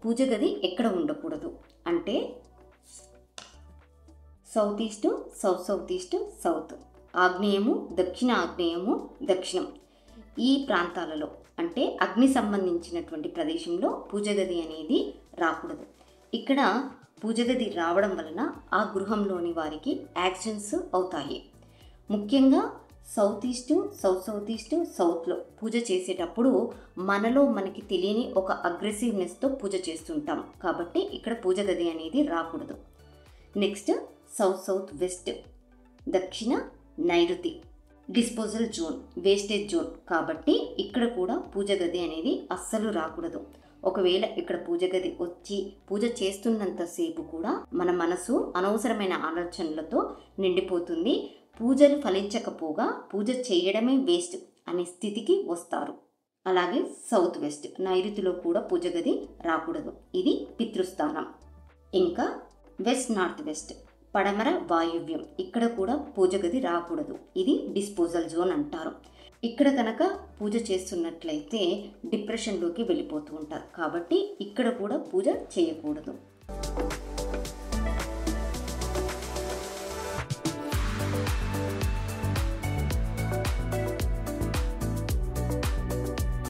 పూజ గది ఎక్కడ ఉండకూడదు అంటే south east, south east, south, ఆగ్నేయము, దక్షిణ ఆగ్నేయము, దక్షిణం ఈ ప్రాంతాలలో అంటే అగ్ని సంబంధించినటువంటి ప్రదేశంలో పూజ గది అనేది రాకూడదు. ఇక్కడ పూజ గది రావడం వలన ఆ గృహంలోని వారికి యాక్సిడెంట్స్ అవుతాయి. ముఖ్యంగా సౌత్ ఈస్ట్, సౌత్ ఈస్ట్, సౌత్లో పూజ చేసేటప్పుడు మనలో మనకి తెలియని ఒక అగ్రెసివ్నెస్తో పూజ చేస్తుంటాం. కాబట్టి ఇక్కడ పూజ గది అనేది రాకూడదు. నెక్స్ట్ సౌత్ వెస్ట్, దక్షిణ నైరుతి, డిస్పోజల్ జోన్, వేస్టేజ్ జోన్. కాబట్టి ఇక్కడ కూడా పూజ గది అనేది అస్సలు రాకూడదు. ఒకవేళ ఇక్కడ పూజ గది వచ్చి పూజ చేస్తున్నంతసేపు కూడా మన మనసు అనవసరమైన ఆలోచనలతో నిండిపోతుంది. పూజలు ఫలించకపోగా పూజ చేయడమే వేస్ట్ అనే స్థితికి వస్తారు. అలాగే సౌత్ వెస్ట్, నైరుతిలో కూడా పూజ గది రాకూడదు. ఇది పితృస్థానం. ఇంకా వెస్ట్ నార్త్ వెస్ట్, పడమర వాయువ్యం, ఇక్కడ కూడా పూజ గది రాకూడదు. ఇది డిస్పోజల్ జోన్ అంటారు. ఇక్కడ కనుక పూజ చేస్తున్నట్లయితే డిప్రెషన్లోకి వెళ్ళిపోతూ ఉంటారు. కాబట్టి ఇక్కడ కూడా పూజ చేయకూడదు.